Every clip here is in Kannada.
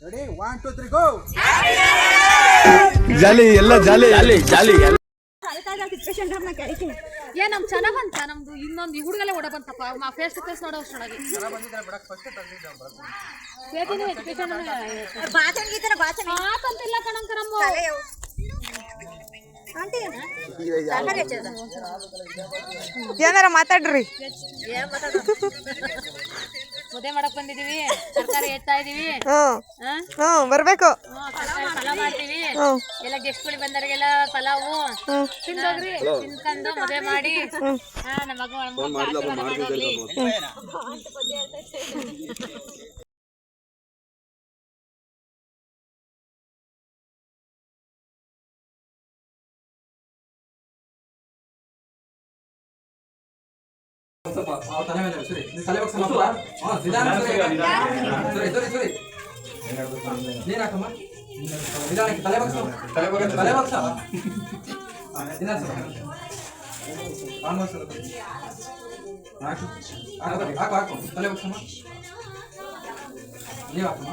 ರೆಡಿ 1 2 3 ಗೋ. ಜಾಲಿ ಎಲ್ಲ ಜಾಲಿ ಜಾಲಿ ಜಾಲಿ. ಏ ನಮ್ ಚೆನ್ನಾಗ್ ಬಂತ ನಮ್ದು ಇನ್ನೊಂದು ಹುಡುಗಲ್ಲೇ ಓಡ ಬಂತಪ್ಪ ಫೇಸ್ ಟು ಫೇಸ್ ನೋಡೋ ಅಷ್ಟೊಳಗೆ ಮಾತಂತಿಲ್ಲ ಕಣಂಕ ನಮ್ಮ ಏನಾರ ಮಾತಾಡ್ರಿ. ಮದುವೆ ಮಾಡಕ್ ಬಂದಿದೀವಿ, ತರಕಾರಿ ಹೆಚ್ಚ್ತಾ ಇದೀವಿ, ಬರ್ಬೇಕು, ಪಲಾವ್ ಮಾಡ್ತೀವಿ, ಎಲ್ಲ ಗೆಸ್ಟ್ಗಳು ಬಂದವರಿಗೆಲ್ಲ ಪಲಾವು ತಿನ್ಕೊಂಡು ಮದುವೆ ಮಾಡಿ ನಮ್ಮ ಮಗ ತಲೆ ಮೇಲೆ ಸರಿ ತಲೆ ಬಗ್ಸ ನಿಧಾನ ಸರಿ ನೀರು ಹಾಕಮ್ಮ ನಿಧಾನಕ್ಕೆ ತಲೆ ಬಗ್ಸ ನಿಧಾನ ಹಾಕು ತಲೆ ಬಗ್ಸಮ್ಮ ನೀವು ಹಾಕಮ್ಮ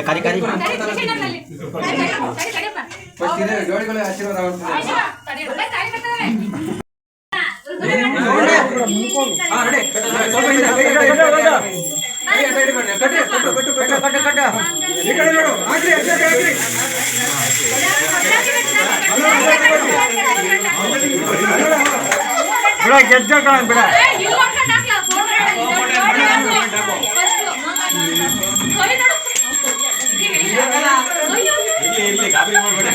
ಕರಿ ಕರಿ ಜೋಡಿಗಳ ಆಶೀರ್ವಾದ ಗೆಜ್ಜೆ ಬಿಡ ಗಾಬರಿ ಮಾಡ್ಬೇಡ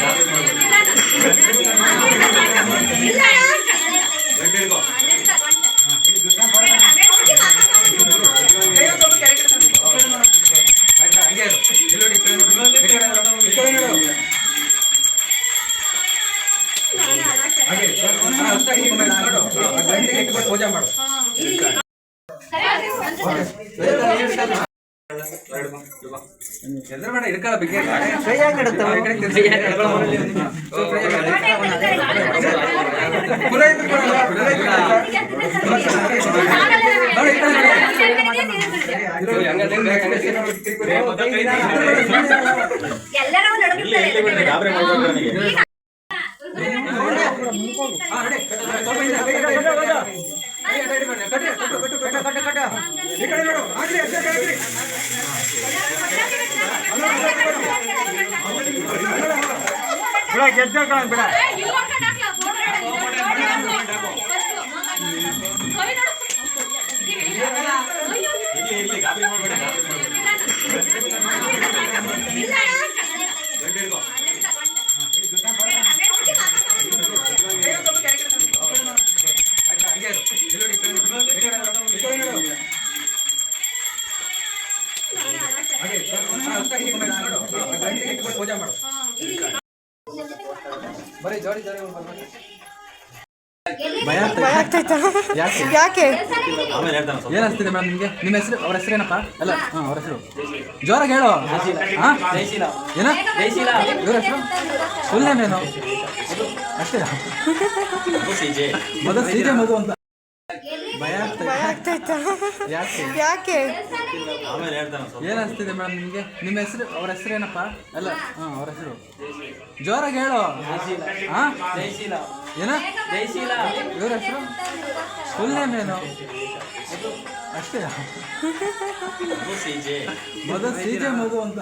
ಪೂಜೆ ಮಾಡು ಎದ್ರ ಬೇಡ ಇಡ್ಕಲ್ಲ ಬಗ್ಗೆ ಗೆಜ್ಜೆ ಬಿಡ ಗಾಬರಿ ಮಾಡ್ಬೇಡ ಪೂಜೆ ಮಾಡು ಬರೀ ಜೋಡಿ ಯಾಕೆ ಏನ್ ಅನ್ಸ್ತಿದೆ ಮೇಡಮ್ ನಿಮ್ಗೆ? ನಿಮ್ಮ ಹೆಸರು ಅವ್ರ ಹೆಸರೇನಪ್ಪ? ಅಲ್ಲ ಅವ್ರ ಹೆಸರು ಜೋರಾಗಿ ಹೇಳು. ಏನ ಇವ್ರ ಹೆಸರು ಫುಲ್ ನೇಮ್ ಏನು? ಅಷ್ಟೇ ಮಧು ಸಿಜೆ ಮಧು ಅಂತ ಯಾಕೆ ಏನ್ ಅನ್ಸ್ತಿದೆ ಮೇಡಮ್ ನಿಮ್ಗೆ? ನಿಮ್ಮ ಹೆಸರು ಅವ್ರ ಹೆಸರೇನಪ್ಪ? ಅಲ್ಲ ಅವ್ರ ಹೆಸರು ಜೋರಾಗಿ ಹೇಳು. ಏನ ಇವ್ರ ಹೆಸರು ಫುಲ್ ನೇಮ್ ಏನು? ಅಷ್ಟೇ ಮಧು ಸಿಜೆ ಮಧು ಅಂತ